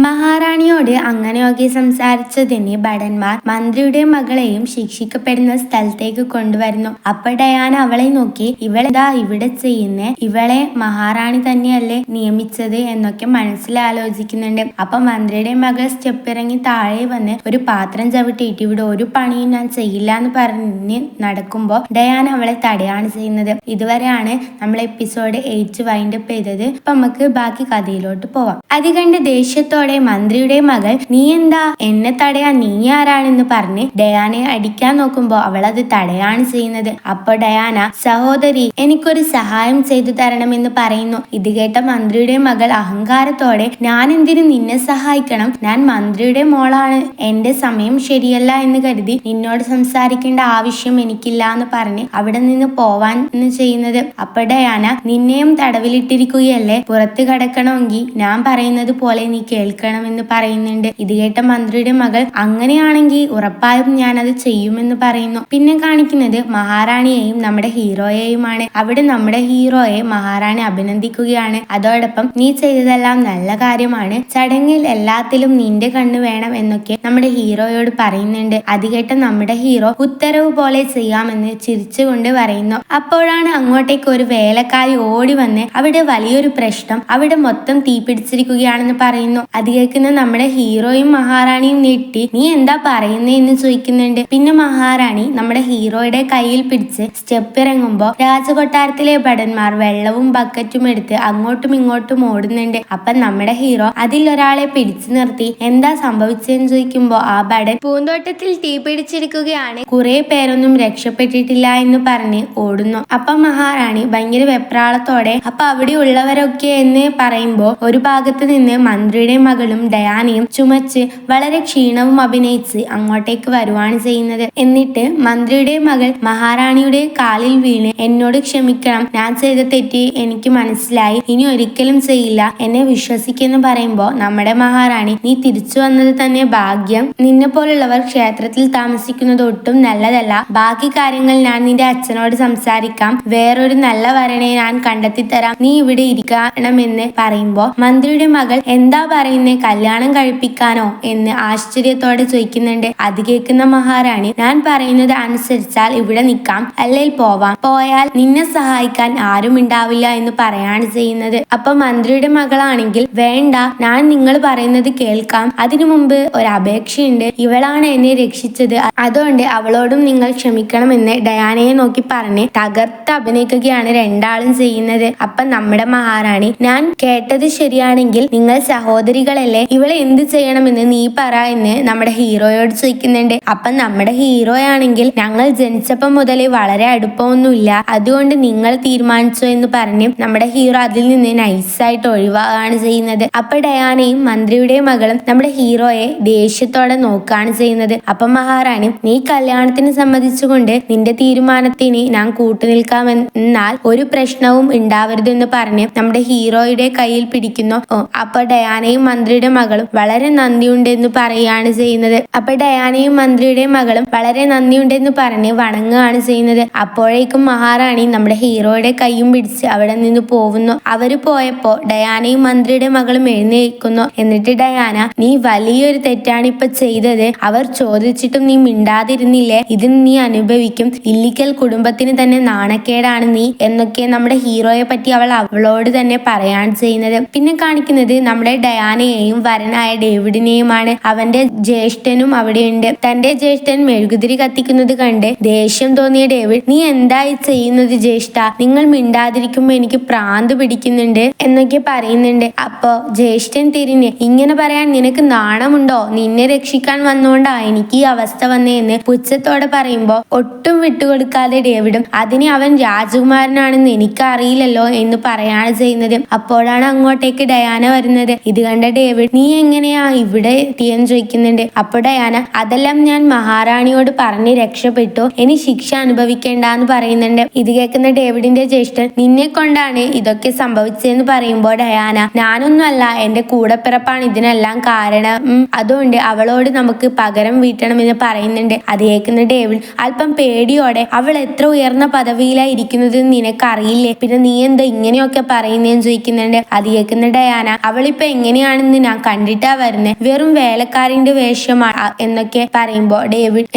മഹാറാണിയോട് അങ്ങനെയൊക്കെ സംസാരിച്ചതിന് ഭടന്മാർ മന്ത്രിയുടെ മകളെയും ശിക്ഷിക്കപ്പെടുന്ന സ്ഥലത്തേക്ക് കൊണ്ടുവരുന്നു. അപ്പൊ ഡയാന അവളെ നോക്കി, ഇവളെന്താ ഇവിടെ ചെയ്യുന്നേ, ഇവളെ മഹാറാണി തന്നെയല്ലേ നിയമിച്ചത് എന്നൊക്കെ മനസ്സിലാലോചിക്കുന്നുണ്ട്. അപ്പൊ മന്ത്രിയുടെ മകൾ സ്റ്റെപ്പ് ഇറങ്ങി താഴെ വന്ന് ഒരു പാത്രം ചവിട്ടിയിട്ട് ഇവിടെ ഒരു പണിയും ഞാൻ ചെയ്യില്ല എന്ന് പറഞ്ഞ് നടക്കുമ്പോ ഡയാന അവളെ തടയാണ് ചെയ്യുന്നത്. ഇതുവരെയാണ് നമ്മൾ എപ്പിസോഡ് 8 വൈൻഡപ്പ് ചെയ്തത്. അപ്പൊ നമുക്ക് ബാക്കി കഥയിലോട്ട് പോവാം. അത് കണ്ട് ദേഷ്യത്തോടെ മന്ത്രിയുടെ മകൾ, നീ എന്താ എന്നെ തടയാൻ, നീ ആരാണെന്ന് പറഞ്ഞ് ഡയാനയെ അടിക്കാൻ നോക്കുമ്പോ അവൾ അത് തടയാണ് ചെയ്യുന്നത്. അപ്പൊ ഡയാന, സഹോദരി എനിക്കൊരു സഹായം ചെയ്തു തരണമെന്ന് പറയുന്നു. ഇത് കേട്ട മന്ത്രിയുടെ മകൾ അഹങ്കാരത്തോടെ, ഞാൻ എന്തിനു നിന്നെ സഹായിക്കണം, ഞാൻ മന്ത്രിയുടെ മോളാണ്, എന്റെ സമയം ശരിയല്ല എന്ന് കരുതി നിന്നോട് സംസാരിക്കേണ്ട ആവശ്യം എനിക്കില്ല എന്ന് പറഞ്ഞ് അവിടെ നിന്ന് പോവാൻ ചെയ്യുന്നത്. അപ്പൊ ഡയാന, നിന്നെയും തടവിലിട്ടിരിക്കുകയല്ലേ, പുറത്ത് കടക്കണമെങ്കിൽ ഞാൻ പറയുന്നത് പോലെ നീ കേൾക്കണമെന്ന് പറയുന്നുണ്ട്. ഇത് കേട്ട മന്ത്രിയുടെ മകൾ, അങ്ങനെയാണെങ്കിൽ ഉറപ്പായും ഞാൻ അത് ചെയ്യുമെന്ന് പറയുന്നു. പിന്നെ കാണിക്കുന്നത് മഹാറാണിയെയും നമ്മുടെ ഹീറോയെയുമാണ്. അവിടെ നമ്മുടെ ഹീറോയെ മഹാറാണി അഭിനന്ദിക്കുകയാണ്. അതോടൊപ്പം നീ ചെയ്തതെല്ലാം നല്ല കാര്യമാണ്, ചടങ്ങിൽ എല്ലാത്തിലും നിന്റെ കണ്ണ് വേണം എന്നൊക്കെ നമ്മുടെ ഹീറോയോട് പറയുന്നുണ്ട്. അത് കേട്ട നമ്മുടെ ഹീറോ ഉത്തരവ് പോലെ ചെയ്യാമെന്ന് ചിരിച്ചുകൊണ്ട് പറയുന്നു. അപ്പോഴാണ് അങ്ങോട്ടേക്ക് ഒരു വേലക്കാരി ഓടി വന്ന് അവിടെ വലിയൊരു പ്രശ്നം, അവിടെ മൊത്തം തീപിടിച്ചിരിക്കുകയാണെന്ന് പറയുന്നു. അത് കേൾക്കുന്ന നമ്മുടെ ഹീറോയും മഹാറാണിയും ഞെട്ടി, നീ എന്താ പറയുന്നേ എന്ന് ചോദിക്കുന്നുണ്ട്. പിന്നെ മഹാറാണി നമ്മുടെ ഹീറോയുടെ കയ്യിൽ പിടിച്ച് സ്റ്റെപ്പ് ഇറങ്ങുമ്പോ രാജകൊട്ടാരത്തിലെ ഭടന്മാർ വെള്ളവും ബക്കറ്റും എടുത്ത് അങ്ങോട്ടും ഇങ്ങോട്ടും ഓടുന്നുണ്ട്. അപ്പൊ നമ്മുടെ ഹീറോ അതിൽ ഒരാളെ പിടിച്ചു നിർത്തി, എന്താ സംഭവിച്ചതെന്ന് ചോദിക്കുമ്പോ ആ ഭടൻ, പൂന്തോട്ടത്തിൽ തീ പിടിച്ചിരിക്കുകയാണ്, കുറെ പേരൊന്നും രക്ഷപ്പെട്ടിട്ടില്ല എന്ന് പറഞ്ഞ് ഓടുന്നു. അപ്പൊ മഹാറാണി ഭയങ്കര വെപ്രാളത്തോടെ, അപ്പൊ അവിടെ ഉള്ളവരൊക്കെ എന്ന് പറയുമ്പോ ഒരു ഭാഗത്ത് നിന്ന് മന്ത്രിയുടെ മകളും ഡയാനയും ചുമച്ച് വളരെ ക്ഷീണവും അഭിനയിച്ച് അങ്ങോട്ടേക്ക് വരുവാണ് ചെയ്യുന്നത്. എന്നിട്ട് മന്ത്രിയുടെ മകൾ മഹാറാണിയുടെ കാലിൽ വീണ്, എന്നോട് ക്ഷമിക്കണം, ഞാൻ ചെയ്ത തെറ്റ് എനിക്ക് മനസ്സിലായി, ഇനി ഒരിക്കലും ചെയ്യില്ല, എന്നെ വിശ്വസിക്കെന്ന് പറയുമ്പോ നമ്മുടെ മഹാറാണി, നീ തിരിച്ചു വന്നത് തന്നെ ഭാഗ്യം, നിന്നെ പോലുള്ളവർ ക്ഷേത്രത്തിൽ താമസിക്കുന്നത് ഒട്ടും നല്ലതല്ല, ബാക്കി കാര്യങ്ങൾ ഞാൻ നിന്റെ അച്ഛനോട് സംസാരിക്കാം, വേറൊരു നല്ല വരനെ ഞാൻ കണ്ടെത്തി തരാം, നീ ഇവിടെ ഇരിക്കണമെന്ന് പറയുമ്പോ മന്ത്രിയുടെ മകൾ, എന്താ പറയുന്നേ, കല്യാണം കഴിപ്പിക്കാനോ എന്ന് ആശ്ചര്യത്തോടെ ചോദിക്കുന്നുണ്ട്. അത് കേൾക്കുന്ന മഹാറാണി, ഞാൻ പറയുന്നത് അനുസരിച്ചാൽ ഇവിടെ നിൽക്കാം, അല്ലെങ്കിൽ പോവാം, പോയാൽ നിന്നെ സഹായിക്കാൻ ആരും ഉണ്ടാവില്ല എന്ന് പറയാണ് ചെയ്യുന്നത്. അപ്പൊ മന്ത്രിയുടെ മകളാണെങ്കിൽ, വേണ്ട, ഞാൻ നിങ്ങൾ പറയുന്നത് കേൾക്കാം, അതിനു മുമ്പ് ഒരു അപേക്ഷയുണ്ട്, ഇവളാണ് എന്നെ രക്ഷിച്ചത്, അതുകൊണ്ട് അവളോടും നിങ്ങൾ ക്ഷമിക്കണമെന്ന് ഡയാനയെ നോക്കി പറഞ്ഞ് തകർത്ത് അഭിനയിക്കുകയാണ് രണ്ടാളും ചെയ്യുന്നത്. അപ്പൊ നമ്മുടെ മഹാറാണി, ഞാൻ കേട്ടത് ശരിയാണെങ്കിൽ നിങ്ങൾ സഹോദരികളല്ലേ, ഇവളെ എന്ത് ചെയ്യണമെന്ന് നീ പറ എന്ന് നമ്മുടെ ഹീറോയോട് ചോദിക്കുന്നുണ്ട്. അപ്പൊ നമ്മുടെ ഹീറോയാണെങ്കിൽ, ഞങ്ങൾ ജനിച്ചപ്പം മുതലേ വളരെ അടുപ്പമൊന്നുമില്ല, അതുകൊണ്ട് നിങ്ങൾ തീരുമാനിച്ചോ എന്ന് പറഞ്ഞ് നമ്മുടെ ഹീറോ അതിൽ നിന്ന് നൈസായിട്ട് ഒഴിവാകാണ് ചെയ്യുന്നത്. അപ്പൊ ഡയാനയും മന്ത്രിയുടെ മകളും നമ്മുടെ ഹീറോയെ ദേഷ്യത്തോടെ നോക്കാണ് ചെയ്യുന്നത്. അപ്പൊ മഹാറാണി, നീ കല്യാണത്തിന് സമ്മതിച്ചുകൊണ്ട് നിന്റെ തീരുമാനത്തിന് ഞാൻ കൂട്ടുനിൽക്കാമെന്നാൽ ഒരു പ്രശ്നവും ഉണ്ടാവരുതെന്ന് പറഞ്ഞ് നമ്മുടെ ഹീറോയുടെ കയ്യിൽ പിടിക്കുന്നു. അപ്പൊ ഡയാനയും മന്ത്രിയുടെ മകളും വളരെ നന്ദിയുണ്ടെന്ന് പറയുകയാണ് ചെയ്യുന്നത്. അപ്പൊ ഡയാനയും മന്ത്രിയുടെ മകളും വളരെ നന്ദിയുണ്ടെന്ന് പറഞ്ഞ് വണങ്ങുകയാണ് ചെയ്യുന്നത്. അപ്പോഴേക്കും മഹാറാണി നമ്മുടെ ഹീറോയുടെ കൈയും പിടിച്ച് അവിടെ നിന്ന് പോകുന്നു. അവര് പോയപ്പോ ഡയാനയും മന്ത്രിയുടെ മകളും എഴുന്നേൽക്കുന്നു. എന്നിട്ട് ഡയാന, നീ വലിയൊരു തെറ്റാണ് ഇപ്പൊ ചെയ്തത്, അവർ ചോദിച്ചിട്ടും നീ മിണ്ടാതിരുന്നില്ലേ, ഇതിന് നീ അനുഭവിക്കും, ഇല്ലിക്കൽ കുടുംബത്തിന് തന്നെ നാണക്കേടാണ് നീ എന്നൊക്കെ നമ്മുടെ ഹീറോയെ പറ്റി അവളോട് തന്നെ പറയാണ് ചെയ്യുന്നത്. പിന്നെ കാണിക്കുന്നത് നമ്മുടെ ഡയാനയെയും വരനായ ഡേവിഡിനെയുമാണ്. അവന്റെ ജ്യേഷ്ഠനും അവിടെയുണ്ട്. തന്റെ ജ്യേഷ്ഠൻ മെഴുകുതിരി കത്തിക്കുന്നത് കണ്ട് ദേഷ്യം തോന്നിയ ഡേവിഡ്, നീ എന്തായി ചെയ്യുന്നത് ജ്യേഷ്ഠ, നിങ്ങൾ മിണ്ടാതിരിക്കുമ്പോ എനിക്ക് പ്രാന്ത് പിടിക്കുന്നുണ്ട് എന്നൊക്കെ പറയുന്നുണ്ട്. അപ്പൊ ജ്യേഷ്ഠൻ തിരിഞ്ഞ്, ഇങ്ങനെ പറയാൻ നിനക്ക് നാണമുണ്ടോ, നിന്നെ രക്ഷിക്കാൻ വന്നോണ്ടാ എനിക്ക് ഈ അവസ്ഥ വന്നേന്ന് പുച്ഛത്തോടെ പറയുമ്പോ ഒട്ടും വിട്ടുകൊടുക്കാതെ ഡേവിഡും, അതിന് അവൻ രാജകുമാരനാണെന്ന് എനിക്ക് അറിയില്ലല്ലോ എന്ന് പറയാണ് ചെയ്യുന്നത്. അപ്പോഴാണ് അങ്ങോട്ടേക്ക് ഡയാന വരുന്നത്. ഇത് കണ്ട ഡേവിഡ്, നീ എങ്ങനെയാ ഇവിടെ എത്തിയെന്ന് ചോദിക്കുന്നുണ്ട്. അപ്പൊ ഡയാന, അതെല്ലാം ഞാൻ മഹാറാണിയോട് പറഞ്ഞ് രക്ഷപ്പെട്ടു, ഇനി ശിക്ഷ അനുഭവിക്കേണ്ടെന്ന് പറയുന്നുണ്ട്. ഇത് കേൾക്കുന്ന ഡേവിഡിന്റെ ജ്യേഷ്ഠൻ, നിന്നെ കൊണ്ടാണ് ഇതൊക്കെ സംഭവിച്ചതെന്ന് പറയുമ്പോൾ ഡയാന, ഞാനൊന്നുമല്ല, എന്റെ കൂടപ്പിറപ്പാണ് ഇതിനെല്ലാം കാരണം, അതുകൊണ്ട് അവളോട് നമുക്ക് പകരം വീട്ടണമെന്ന് പറയുന്നുണ്ട്. അത് കേൾക്കുന്ന ഡേവിഡ് അല്പം പേടിയോടെ, അവൾ എത്ര ഉയർന്ന പദവിയിലായി ഇരിക്കുന്നത് നിനക്കറിയില്ലേ, പിന്നെ നീ എന്താ ഇങ്ങനെയൊക്കെ പറയുന്നതെന്ന് ചോദിക്കുന്നുണ്ട്. അത് കേൾക്കുന്ന ഡയാന, അവളിപ്പോ എങ്ങനെയാണെന്ന് നിന്ന് ഞാൻ കണ്ടിട്ടാ വരുന്നേ, വെറും വേലക്കാരിന്റെ വേഷമാണ് എന്നൊക്കെ പറയുമ്പോ ഡേവിഡ്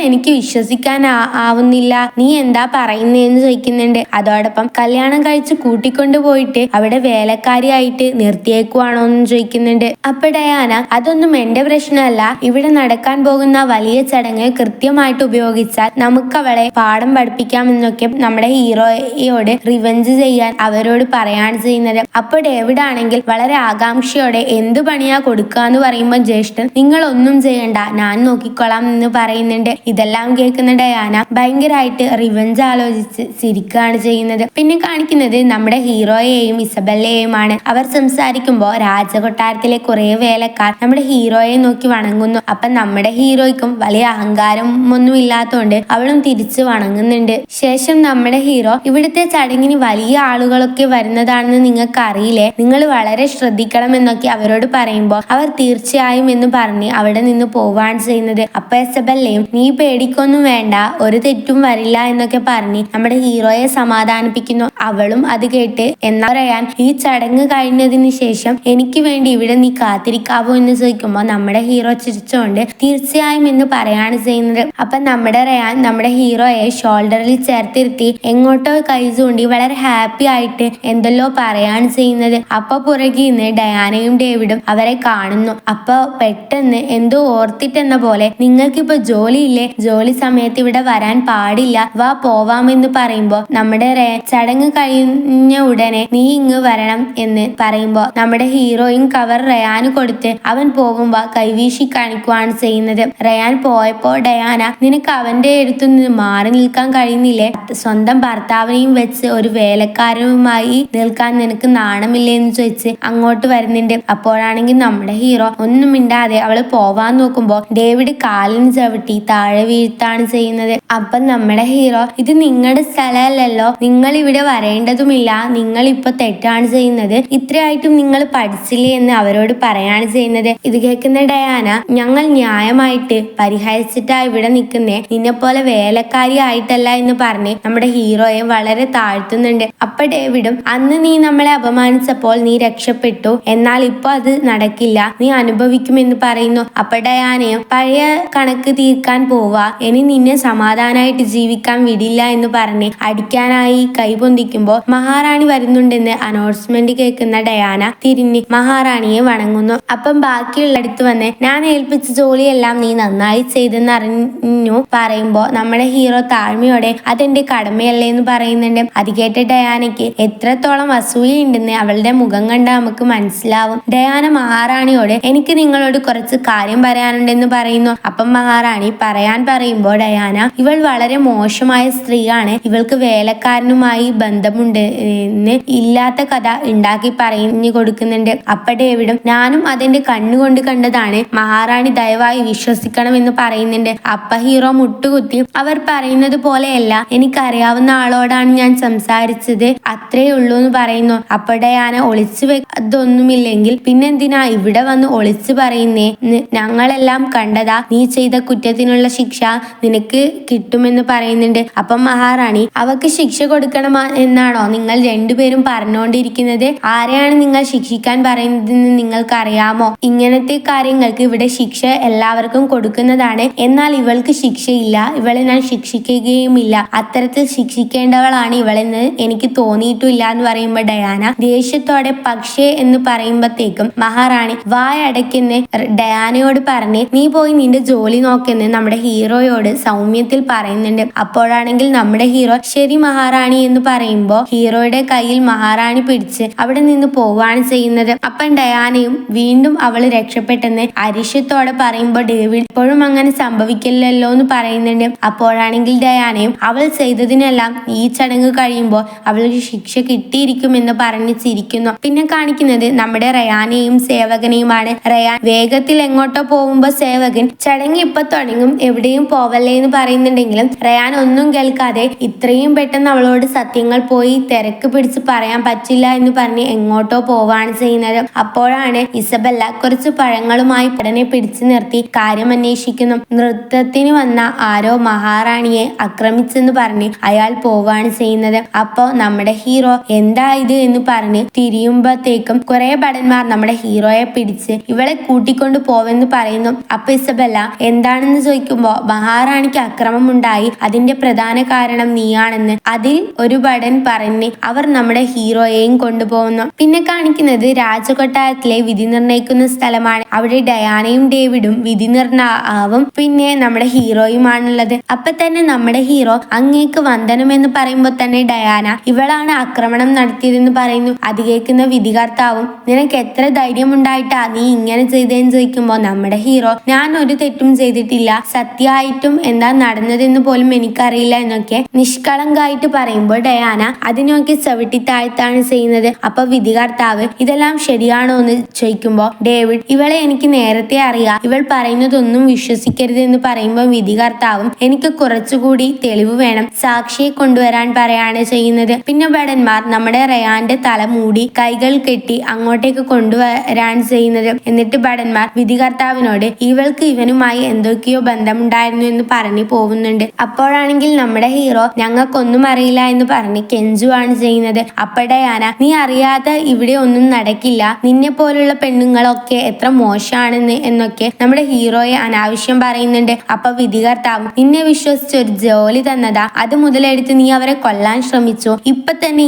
എനിക്ക് വിശ്വസിക്കാൻ ആവുന്നില്ല, നീ എന്താ പറയുന്നേന്ന് ചോദിക്കുന്നുണ്ട്. അതോടൊപ്പം കല്യാണം കഴിച്ച് കൂട്ടിക്കൊണ്ടു പോയിട്ട് അവിടെ വേലക്കാരിയായിട്ട് നിർത്തിയേക്കുവാണോ എന്ന് ചോദിക്കുന്നുണ്ട്. അപ്പൊ ഡയാന അതൊന്നും എന്റെ പ്രശ്നമല്ല, ഇവിടെ നടക്കാൻ പോകുന്ന വലിയ ചടങ്ങ് കൃത്യമായിട്ട് ഉപയോഗിച്ചാൽ നമുക്ക് അവളെ പാഠം പഠിപ്പിക്കാമെന്നൊക്കെ നമ്മുടെ ഹീറോയോട് റിവെഞ്ച് ചെയ്യാൻ അവരോട് പറയാണ് ചെയ്യുന്നത്. അപ്പൊ ഡേവിഡ് ആണെങ്കിൽ വളരെ ആകാംക്ഷയോടെ എന്ത് പണിയാ കൊടുക്കുക എന്ന് പറയുമ്പോൾ ജ്യേഷ്ഠൻ നിങ്ങൾ ഒന്നും ചെയ്യണ്ട, ഞാൻ നോക്കിക്കൊള്ളാം എന്ന് പറയുന്നുണ്ട്. ഇതെല്ലാം കേൾക്കുന്ന ഡയാന ഭയങ്കരമായിട്ട് റിവെഞ്ച് ആലോചിച്ച് ചിരിക്കുകയാണ് ചെയ്യുന്നത്. പിന്നെ കാണിക്കുന്നത് നമ്മുടെ ഹീറോയെയും ഇസബെല്ലയെയുമാണ്. അവർ സംസാരിക്കുമ്പോൾ രാജകൊട്ടാരത്തിലെ കുറെ വേലക്കാർ നമ്മുടെ ഹീറോയെ നോക്കി വണങ്ങുന്നു. അപ്പൊ നമ്മുടെ ഹീറോയ്ക്കും വലിയ അഹങ്കാരം ഒന്നും ഇല്ലാത്തതുകൊണ്ട് അവളും തിരിച്ചു വണങ്ങുന്നുണ്ട്. ശേഷം നമ്മുടെ ഹീറോ ഇവിടുത്തെ ചടങ്ങിന് വലിയ ആളുകളൊക്കെ വരുന്നതാണെന്ന് നിങ്ങൾക്ക് അറിയില്ലേ, നിങ്ങൾ വളരെ ശ്രദ്ധിക്കണം എന്നൊക്കെ അവരോട് പറയുമ്പോൾ അവർ തീർച്ചയായും എന്ന് പറഞ്ഞ് അവിടെ നിന്ന് പോവാണ് ചെയ്യുന്നത്. അപ്പൊ ഇസബെല്ലയും നീ പേടിക്കൊന്നും വേണ്ട, ഒരു തെറ്റും വരില്ല എന്നൊക്കെ പറഞ്ഞ് നമ്മുടെ ഹീറോയെ സമാധാനിപ്പിക്കുന്നു. അവളും അത് കേട്ട് എന്നാ പറയാൻ ഈ ചടങ്ങ് കഴിഞ്ഞതിന് ശേഷം എനിക്ക് വേണ്ടി ഇവിടെ നീ കാത്തിരിക്കാവോ എന്ന് ചോദിക്കുമ്പോൾ നമ്മുടെ ഹീറോ ചിരിച്ചുകൊണ്ട് തീർച്ചയായും എന്ന് പറയാണ് ചെയ്യുന്നത്. അപ്പൊ നമ്മുടെ റയാൻ നമ്മുടെ ഹീറോയെ ഷോൾഡറിൽ ചേർത്തിരുത്തി എങ്ങോട്ടോ കൈ ചൂണ്ടി വളരെ ഹാപ്പി ആയിട്ട് എന്തെല്ലോ പറയാണ് ചെയ്യുന്നത്. അപ്പൊ പുറകിൽ നിന്ന് ഡയാനയും ഡേവിഡും അവരെ കാണുന്നു. അപ്പൊ പെട്ടെന്ന് എന്തോ ഓർത്തിട്ടെന്ന പോലെ നിങ്ങൾക്കിപ്പോ ജോലിയില്ലേ, ജോലി സമയത്ത് ഇവിടെ വരാൻ പാടില്ല, വാ പോവാമെന്ന് പറയുമ്പോ നമ്മുടെ റയാൻ ചടങ്ങ് കഴിഞ്ഞ ഉടനെ നീ ഇങ്ങ് വരണം എന്ന് പറയുമ്പോ നമ്മുടെ ഹീറോയും കവർ റയാന് കൊടുത്ത് അവൻ പോകുമ്പോ കൈവീശി കാണിക്കുവാണ് ചെയ്യുന്നത്. റയാൻ പോയപ്പോ ഡയാന നിനക്ക് അവന്റെ അടുത്തുനിന്ന് മാറി നിൽക്കാൻ കഴിയുന്നില്ലേ, സ്വന്തം ഭർത്താവിനെയും വെച്ച് ഒരു വേലക്കാരനുമായി നിൽക്കാൻ നിനക്ക് നാണമില്ലേ എന്ന് ചോദിച്ച് അങ്ങോട്ട് വരുന്നുണ്ട്. അപ്പോഴാണെങ്കിൽ നമ്മുടെ ഹീറോ ഒന്നും മിണ്ടാതെ അവള് പോവാൻ നോക്കുമ്പോ ഡേവിഡ് കാലിന് ചവിട്ടി താഴെ വീഴ്ത്താണ് ചെയ്യുന്നത്. അപ്പൊ നമ്മുടെ ഹീറോ ഇത് നിങ്ങളുടെ സ്ഥലമല്ലല്ലോ, നിങ്ങൾ ഇവിടെ വരേണ്ടതുമില്ല, നിങ്ങൾ ഇപ്പൊ തെറ്റാണ് ചെയ്യുന്നത്, ഇത്രയായിട്ടും നിങ്ങൾ പഠിച്ചില്ലേ എന്ന് അവരോട് പറയാണ് ചെയ്യുന്നത്. ഇത് കേൾക്കുന്ന ഡയാന ഞങ്ങൾ ന്യായമായിട്ട് പരിഹരിച്ചിട്ടാ ഇവിടെ നിൽക്കുന്നേ, നിന്നെ പോലെ വേലക്കാരി ആയിട്ടല്ല എന്ന് പറഞ്ഞ് നമ്മുടെ ഹീറോയെ വളരെ താഴ്ത്തുന്നുണ്ട്. അപ്പൊ ഡേവിഡും അന്ന് നീ നമ്മളെ അപമാനിച്ചപ്പോൾ നീ രക്ഷപ്പെട്ടു, എന്നാൽ ഇപ്പൊ അത് നടക്കില്ല, നീ അനുഭവിക്കുമെന്ന് പറയുന്നു. അപ്പൊ ഡയാനയും പഴയ കണക്ക് തീർക്കാൻ പോവാ, ഇനി നിന്നെ സമാധാനമായിട്ട് ജീവിക്കാൻ വിടില്ല എന്ന് പറഞ്ഞ് അടിക്കാനായി കൈപൊന്തിക്കുമ്പോ മഹാറാണി വരുന്നുണ്ടെന്ന് അനൗൺസ്മെന്റ് കേൾക്കുന്ന ഡയാന തിരിഞ്ഞ് മഹാറാണിയെ വണങ്ങുന്നു. അപ്പം ബാക്കിയുള്ള അടുത്ത് വന്ന് ഞാൻ ഏൽപ്പിച്ച ജോലിയെല്ലാം നീ നന്നായി ചെയ്തെന്ന് അറിഞ്ഞു പറയുമ്പോ നമ്മുടെ ഹീറോ താഴ്മയോടെ അതെന്റെ കടമയല്ലേ എന്ന് പറയുന്നുണ്ട്. അത് കേട്ട ഡയാനയ്ക്ക് എത്രത്തോളം അസൂയുണ്ടെന്ന് അവളുടെ മുഖം കണ്ട നമുക്ക് മനസ്സിലാവും. ഡയാന മഹാറാണിയോട് എനിക്ക് നിങ്ങളോട് കുറച്ച് കാര്യം പറയാനുണ്ടെന്ന് പറയുന്നു. അപ്പം മഹാറാണി പറയാൻ പറയുമ്പോ ഡയാന ഇവൾ വളരെ മോശമായ സ്ത്രീയാണ്, ഇവൾക്ക് വേലക്കാരനുമായി ബന്ധമുണ്ട് എന്ന് ഇല്ലാത്ത കഥ ഉണ്ടാക്കി പറഞ്ഞു കൊടുക്കുന്നുണ്ട്. അപ്പൊ ഡേവിഡും ഞാനും അതെന്റെ കണ്ണുകൊണ്ട് കണ്ടതാണ്, മഹാറാണി ദയവായി വിശ്വസിക്കണം എന്ന് പറയുന്നുണ്ട്. അപ്പ ഹീറോ മുട്ടുകുത്തി അവർ പറയുന്നത് പോലെയല്ല, എനിക്കറിയാവുന്ന ആളോടാണ് ഞാൻ സംസാരിച്ചത്, അത്രേ ഉള്ളൂ എന്ന് പറയുന്നു. അപ്പൊ ഡയാന ഒളിച്ചു വെക്കൊന്നുമില്ലെങ്കിൽ പിന്നെന്തിനാ ഇവിടെ വന്ന് ഒളിച്ചു പറയുന്നേ, ഞങ്ങളെല്ലാം കണ്ടതാ, നീ ചെയ്ത കുറ്റത്തിനുള്ള ശിക്ഷ നിനക്ക് കിട്ടുമെന്ന് പറയുന്നുണ്ട്. അപ്പം മഹാറാണി അവക്ക് ശിക്ഷ കൊടുക്കണം എന്നാണോ നിങ്ങൾ രണ്ടുപേരും പറഞ്ഞുകൊണ്ടിരിക്കുന്നത്, ആരെയാണ് നിങ്ങൾ ശിക്ഷിക്കാൻ പറയുന്നതെന്ന് നിങ്ങൾക്ക് അറിയാമോ, ഇങ്ങനത്തെ കാര്യങ്ങൾക്ക് ഇവിടെ ശിക്ഷ എല്ലാവർക്കും കൊടുക്കുന്നതാണ്, എന്നാൽ ഇവൾക്ക് ശിക്ഷയില്ല, ഇവളെ ഞാൻ ശിക്ഷിക്കുകയുമില്ല, അത്തരത്തിൽ ശിക്ഷിക്കേണ്ടവളാണ് ഇവളെന്ന് എനിക്ക് തോന്നിയിട്ടില്ല എന്ന് പറയുമ്പോ ഡയാന ദേഷ്യത്തോടെ പക്ഷേ എന്ന് പറയുമ്പോഴത്തേക്കും മഹാറാണി വായടയ്ക്കെന്ന് ഡയാനയോട് പറഞ്ഞ് നീ പോയി നിന്റെ ജോലി നോക്കെന്ന് നമ്മുടെ ഹീറോയോട് സൗമ്യത്തിൽ പറയുന്നുണ്ട്. അപ്പോഴാണെങ്കിൽ നമ്മുടെ ഹീറോ ശരി മഹാറാണി എന്ന് പറയുമ്പോ ഹീറോയുടെ കയ്യിൽ മഹാറാണി പിടിച്ച് അവിടെ നിന്ന് പോവാണ് ചെയ്യുന്നത്. അപ്പം ഡയാനയും വീണ്ടും അവള് രക്ഷപ്പെട്ടെന്ന് അരിശത്തോടെ പറയുമ്പോ ഡേവിഡ് ഇപ്പോഴും അങ്ങനെ സംഭവിക്കില്ലല്ലോ എന്ന് പറയുന്നുണ്ട്. അപ്പോഴാണെങ്കിൽ ഡയാനയും അവൾ ചെയ്തതിനെല്ലാം ഈ ചടങ്ങ് കഴിയുമ്പോൾ അവൾക്ക് ശിക്ഷ കിട്ടിയിരിക്കുമെന്ന് പറഞ്ഞ് ചിരിക്കുന്നു. പിന്നെ കാണിക്കുന്നത് നമ്മുടെ റയാനെയും സേവകനെയുമാണ്. റയാൻ വേഗത്തിൽ എങ്ങോട്ടോ പോകുമ്പോ സേവകൻ ചടങ്ങ് ഇപ്പൊ തുടങ്ങും, എവിടെയും പോവല്ലേ എന്ന് പറയുന്നുണ്ടെങ്കിലും റയാൻ ഒന്നും കേൾക്കാതെ ഇത്രയും പെട്ടെന്ന് അവളോട് സത്യങ്ങൾ പോയി തിരക്ക് പിടിച്ച് പറയാൻ പറ്റില്ല എന്ന് പറഞ്ഞ് എങ്ങോട്ടോ പോവാണ് ചെയ്യുന്നത്. അപ്പോഴാണ് ഇസബെല്ല കുറച്ച് പഴങ്ങളുമായി പടനെ പിടിച്ചു നിർത്തി കാര്യം അന്വേഷിക്കുന്നു. നൃത്തത്തിന് വന്ന ആരോ മഹാറാണിയെ ആക്രമിച്ചെന്ന് പറഞ്ഞ് അയാൾ പോവാണ് ചെയ്യുന്നത്. അപ്പോ നമ്മുടെ ഹീറോ എന്താ ഇത് എന്ന് പറഞ്ഞ് തിരിയുമ്പോഴത്തേക്കും കുറെ ഭടന്മാർ നമ്മുടെ നമ്മുടെ ഹീറോയെ പിടിച്ച് ഇവളെ കൂട്ടിക്കൊണ്ട് പോവെന്ന് പറയുന്നു. അപ്പൊ ഇസബെല്ല എന്താണെന്ന് ചോദിക്കുമ്പോ മഹാറാണിക്ക് അക്രമമുണ്ടായി, അതിന്റെ പ്രധാന കാരണം നീയാണെന്ന് അതിൽ ഒരു ഭടൻ പറഞ്ഞ് അവർ നമ്മുടെ ഹീറോയെയും കൊണ്ടുപോകുന്നു. പിന്നെ കാണിക്കുന്നത് രാജകൊട്ടാരത്തിലെ വിധി നിർണയിക്കുന്ന സ്ഥലമാണ്. അവിടെ ഡയാനയും ഡേവിഡും വിധി നിർണാവും പിന്നെ നമ്മുടെ ഹീറോയുമാണുള്ളത്. അപ്പൊ തന്നെ നമ്മുടെ ഹീറോ അങ്ങേക്ക് വന്ദനം എന്ന് പറയുമ്പോൾ തന്നെ ഡയാന ഇവളാണ് ആക്രമണം നടത്തിയതെന്ന് പറയുന്നു. അത് കേൾക്കുന്ന വിധികർത്താവും നിനക്ക് എത്ര ധൈര്യം ഉണ്ടായിട്ടാ നീ ഇങ്ങനെ ചെയ്തതെന്ന് ചോദിക്കുമ്പോ നമ്മുടെ ഹീറോ ഞാൻ ഒരു തെറ്റും ചെയ്തിട്ടില്ല, സത്യമായിട്ടും എന്താ നടന്നതെന്ന് പോലും എനിക്കറിയില്ല എന്നൊക്കെ നിഷ്കളങ്കായിട്ട് പറയുമ്പോൾ ഡയാന അതിനൊക്കെ ചവിട്ടി താഴ്ത്താണ് ചെയ്യുന്നത്. അപ്പൊ വിധികർത്താവ് ഇതെല്ലാം ശരിയാണോ എന്ന് ചോദിക്കുമ്പോ ഡേവിഡ് ഇവളെ എനിക്ക് നേരത്തെ അറിയാം, ഇവൾ പറയുന്നതൊന്നും വിശ്വസിക്കരുത് എന്ന് പറയുമ്പോൾ വിധികർത്താവും എനിക്ക് കുറച്ചുകൂടി തെളിവ് വേണം, സാക്ഷിയെ കൊണ്ടുവരാൻ പറയാണ് ചെയ്യുന്നത്. പിന്നെ ഭടന്മാർ നമ്മുടെ റയാന്റെ തല മൂടി കൈകൾ കെട്ടി അങ്ങോട്ടേക്ക് കൊണ്ടുവരാൻ ചെയ്യുന്നത്. എന്നിട്ട് ഭടന്മാർ വിധികർത്താവിനോട് ഇവൾക്ക് ഇവനുമായി എന്തൊക്കെയോ ബന്ധമുണ്ടായിരുന്നു എന്ന് പറഞ്ഞു പോകുന്നുണ്ട്. അപ്പോഴാണെങ്കിൽ നമ്മുടെ ഹീറോ ഞങ്ങൾക്കൊന്നും അറിയില്ല എന്ന് പറഞ്ഞ് കെഞ്ചുവാണ് ചെയ്യുന്നത്. അപ്പടയാന നീ അറിയാതെ ഇവിടെ ഒന്നും നടക്കില്ല, നിന്നെ പോലുള്ള പെണ്ണുങ്ങളൊക്കെ എത്ര മോശമാണെന്ന് എന്നൊക്കെ നമ്മുടെ ഹീറോയെ അനാവശ്യം പറയുന്നുണ്ട്. അപ്പൊ വിധികർത്താവും നിന്നെ വിശ്വസിച്ച് ഒരു ജോലി തന്നതാ, അത് മുതലെടുത്ത് നീ അവരെ കൊല്ലാൻ ശ്രമിച്ചു, ഇപ്പൊ തന്നെ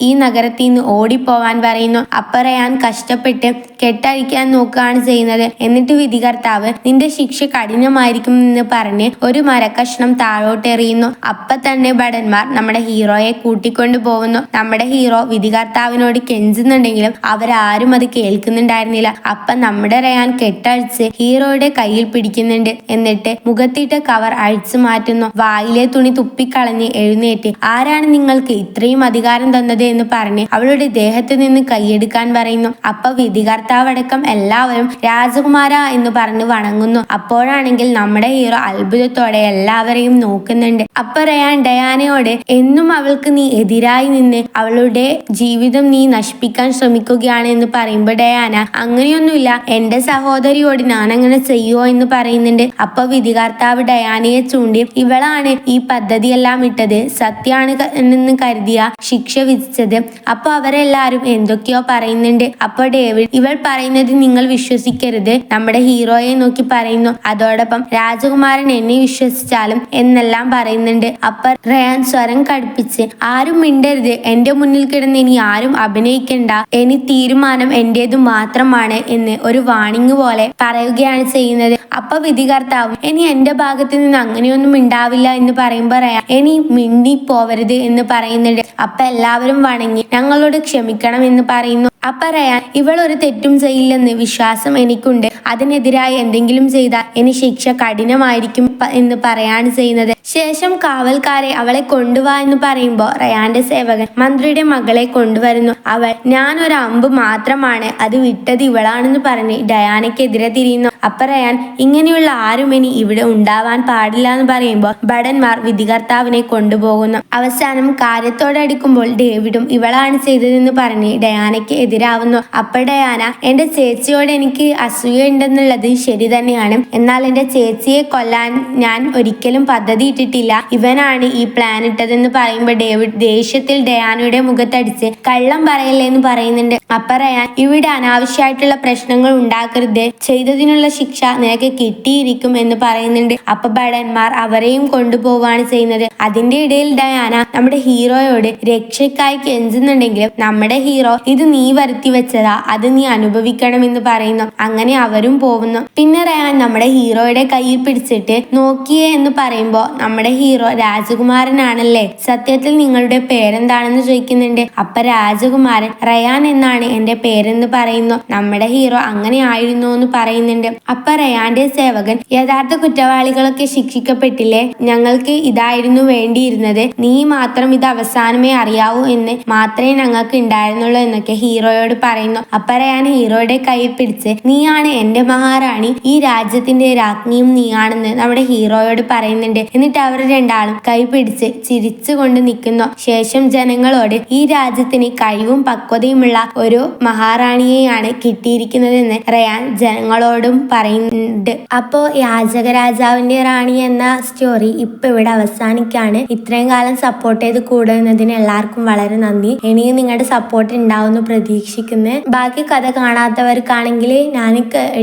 ഈ നഗരത്തിൽ നിന്ന് ഓടിപ്പോവാൻ പറയുന്നു. അപ്പൊ റയാൻ കഷ്ടപ്പെട്ട് കെട്ടഴിക്കാൻ നോക്കുകയാണ് ചെയ്യുന്നത്. എന്നിട്ട് വിധികർത്താവ് നിന്റെ ശിക്ഷ കഠിനമായിരിക്കും എന്ന് പറഞ്ഞ് ഒരു മരക്കഷ്ണം താഴോട്ടെറിയുന്നു. അപ്പൊ തന്നെ ഭടന്മാർ നമ്മുടെ ഹീറോയെ കൂട്ടിക്കൊണ്ടു പോകുന്നു. നമ്മുടെ ഹീറോ വിധികർത്താവിനോട് കെഞ്ചുന്നുണ്ടെങ്കിലും അവരാരും അത് കേൾക്കുന്നുണ്ടായിരുന്നില്ല. അപ്പൊ നമ്മുടെ റയാൻ കെട്ടഴിച്ച് ഹീറോയുടെ കയ്യിൽ പിടിക്കുന്നുണ്ട്. എന്നിട്ട് മുഖത്തിട്ട കവർ അഴിച്ചു മാറ്റുന്നു. വായിലെ തുണി തുപ്പിക്കളഞ്ഞ് എഴുന്നേറ്റ് ആരാണ് നിങ്ങൾക്ക് ഇത്രയും അധികാരം തന്നത് എന്ന് പറഞ്ഞ് അവളുടെ ദേഹത്ത് നിന്ന് കൈയെടുക്കാൻ പറയുന്നു. അപ്പൊ വിധികർത്താവടക്കം എല്ലാവരും രാജകുമാര എന്ന് പറഞ്ഞ് വണങ്ങുന്നു. അപ്പോഴാണെങ്കിൽ നമ്മുടെ ഹീറോ അത്ഭുതത്തോടെ എല്ലാവരെയും നോക്കുന്നുണ്ട്. അപ്പൊ റയാൻ ഡയാനയോട് എന്നും അവൾക്ക് നീ എതിരായി നിന്ന് അവളുടെ ജീവിതം നീ നശിപ്പിക്കാൻ ശ്രമിക്കുകയാണ് എന്ന് പറയുമ്പോ ഡയാന അങ്ങനെയൊന്നുമില്ല, എന്റെ സഹോദരിയോട് ഞാൻ അങ്ങനെ ചെയ്യുമോ എന്ന് പറയുന്നുണ്ട്. അപ്പൊ വിധികർത്താവ് ഡയാനയെ ചൂണ്ടി ഇവളാണ് ഈ പദ്ധതിയെല്ലാം ഇട്ടത്, സത്യാണ് എന്ന് കരുതിയ ശിക്ഷ വിധിച്ചത്. അപ്പൊ അവരെല്ലാരും എന്തൊക്കെയോ പറയുന്നുണ്ട്. അപ്പൊ ഡേവിഡ് ഇവൾ പറയുന്നത് നിങ്ങൾ വിശ്വസിക്കരുത് നമ്മുടെ ഹീറോയെ നോക്കി പറയുന്നു. അതോടൊപ്പം രാജകുമാരൻ എന്നെ വിശ്വസിച്ചാലും എന്നെല്ലാം പറയുന്നുണ്ട്. അപ്പൊ റയാൻ സ്വരം കടുപ്പിച്ച് ആരും മിണ്ടരുത്, എന്റെ മുന്നിൽ കിടന്ന് ഇനി ആരും അഭിനയിക്കണ്ട, ഇനി തീരുമാനം എന്റേതു മാത്രമാണ് എന്ന് ഒരു വാണിംഗ് പോലെ പറയുകയാണ് ചെയ്യുന്നത്. അപ്പൊ വിധികർത്താവും ഇനി എന്റെ ഭാഗത്ത് നിന്ന് അങ്ങനെയൊന്നും ഉണ്ടാവില്ല എന്ന് പറയുമ്പോ റയാൻ ഇനി മിണ്ടി പോവരുത് എന്ന് പറയുന്നുണ്ട്. അപ്പൊ എല്ലാവരും വണങ്ങി ഞങ്ങളോട് ക്ഷമിക്കണം എന്ന് പറയുന്നു. അപ്പൊ റയാൻ ഇവൾ ഒരു തെറ്റും ചെയ്യില്ലെന്ന് വിശ്വാസം എനിക്കുണ്ട്, അതിനെതിരായി എന്തെങ്കിലും ചെയ്താൽ ഇനി ശിക്ഷ കഠിനമായിരിക്കും എന്ന് പറയാണ് ചെയ്യുന്നത്. ശേഷം കാവൽക്കാരെ അവളെ കൊണ്ടുവാ എന്ന് പറയുമ്പോ റയാന്റെ സേവകൻ മന്ത്രിയുടെ മകളെ കൊണ്ടുവരുന്നു. അവൾ ഞാൻ ഒരു അമ്പ് മാത്രമാണ്, അത് വിട്ടത് ഇവളാണെന്ന് പറഞ്ഞ് ഡയാനയ്ക്കെതിരെ തിരിയുന്നു. അപ്പൊ റയാൻ ഇങ്ങനെയുള്ള ആരും ഇനി ഇവിടെ ഉണ്ടാവാൻ പാടില്ല എന്ന് പറയുമ്പോൾ ഭടന്മാർ വിധികർത്താവിനെ കൊണ്ടുപോകുന്നു. അവസാനം കാര്യത്തോടെ അടുക്കുമ്പോൾ ഡേവിഡും ഇവളാണ് ചെയ്തതെന്ന് പറഞ്ഞ് ഡയാനയ്ക്ക് എതിരാവുന്നു. അപ്പൊ ഡയാന എന്റെ ചേച്ചിയോട് എനിക്ക് അസൂയ ഉണ്ടെന്നുള്ളത് ശരി തന്നെയാണ്, എന്നാൽ എന്റെ ചേച്ചിയെ കൊല്ലാൻ ഞാൻ ഒരിക്കലും പദ്ധതി ഇട്ടിട്ടില്ല, ഇവനാണ് ഈ പ്ലാൻ ഇട്ടതെന്ന് പറയുമ്പോൾ ഡേവിഡ് ദേഷ്യത്തിൽ ഡയാനയുടെ മുഖത്തടിച്ച് കള്ളം പറയല്ലേ എന്ന് പറയുന്നുണ്ട്. അപ്പൊ റയാൻ ഇവിടെ അനാവശ്യമായിട്ടുള്ള പ്രശ്നങ്ങൾ ഉണ്ടാക്കരുത്, ചെയ്തതിനുള്ള ശിക്ഷ നിനക്ക് കിട്ടിയിരിക്കും എന്ന് പറയുന്നുണ്ട്. അപ്പൊ ഭടന്മാർ അവരെയും കൊണ്ടുപോവാണ് ചെയ്യുന്നത്. അതിന്റെ ഇടയിൽ ഡയാന നമ്മുടെ ഹീറോയോട് രക്ഷയ്ക്കായി കെഞ്ചുന്നുണ്ടെങ്കിലും നമ്മുടെ ഹീറോ ഇത് നീ വരുത്തി വെച്ചതാ, അത് നീ അനുഭവിക്കണം എന്ന് പറയുന്നു. അങ്ങനെ അവരും പോകുന്നു. പിന്നെ റയാൻ നമ്മുടെ ഹീറോയുടെ കയ്യിൽ പിടിച്ചിട്ട് നോക്കിയേ എന്ന് പറയുമ്പോ നമ്മുടെ ഹീറോ രാജകുമാരനാണല്ലേ, സത്യത്തിൽ നിങ്ങളുടെ പേരെന്താണെന്ന് ചോദിക്കുന്നുണ്ട്. അപ്പൊ രാജകുമാരൻ റയാൻ എന്നാണ് എന്റെ പേരെന്ന് പറയുന്നു. നമ്മുടെ ഹീറോ അങ്ങനെ ആയിരുന്നു എന്ന് പറയുന്നുണ്ട്. അപ്പൊ റയാന്റെ സേവകൻ യഥാർത്ഥ കുറ്റവാളികളൊക്കെ ശിക്ഷിക്കപ്പെട്ടില്ലേ, ഞങ്ങൾക്ക് ഇതായിരുന്നു വേണ്ടിയിരുന്നത്, നീ മാത്രം ഇത് അവസാനമേ അറിയാവൂ എന്ന് മാത്രമേ ഞങ്ങൾക്ക് ഉണ്ടായിരുന്നുള്ളൂ എന്നൊക്കെ ഹീറോയോട് പറയുന്നു. അപ്പൊ റയാൻ ഹീറോയുടെ കൈ പിടിച്ച് നീയാണ് എന്റെ മഹാറാണി, ഈ രാജ്യത്തിന്റെ രാജ്ഞിയും നീയാണെന്ന് നമ്മുടെ ഹീറോയോട് പറയുന്നുണ്ട്. എന്നിട്ട് അവർ രണ്ടാളും കൈ പിടിച്ച് ചിരിച്ചുകൊണ്ട് നിൽക്കുന്നു. ശേഷം ജനങ്ങളോട് ഈ രാജ്യത്തിന് കഴിവും പക്വതയുമുള്ള ഒരു മഹാറാണിയെയാണ് കിട്ടിയിരിക്കുന്നതെന്ന് റയാൻ ജനങ്ങളോടും പറയുന്നുണ്ട്. അപ്പോ യാചകരാജാവിന്റെ റാണി എന്ന സ്റ്റോറി ഇപ്പൊ ഇവിടെ അവസാനിക്കാണ്. ഇത്രയും കാലം സപ്പോർട്ട് ചെയ്ത് കൂടുന്നതിന് എല്ലാവർക്കും വളരെ നന്ദി. ഇനിയും നിങ്ങളുടെ സപ്പോർട്ട് ഉണ്ടാവുമെന്ന് പ്രതീക്ഷിക്കുന്നു. ബാക്കി കഥ കാണാത്തവർക്കാണെങ്കിൽ ഞാൻ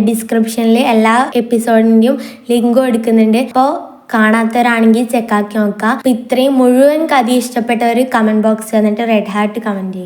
ഡിസ്ക്രിപ്ഷനിൽ എല്ലാ എപ്പിസോഡിന്റെയും ലിങ്ക് കൊടുക്കുന്നുണ്ട്. അപ്പോൾ കാണാത്തവരാണെങ്കിൽ ചെക്കാക്കി നോക്കാം. അപ്പൊ ഇത്രയും മുഴുവൻ കഥ ഇഷ്ടപ്പെട്ടവർ കമന്റ് ബോക്സ് വന്നിട്ട് റെഡ് ഹാർട്ട് കമന്റ് ചെയ്യുക.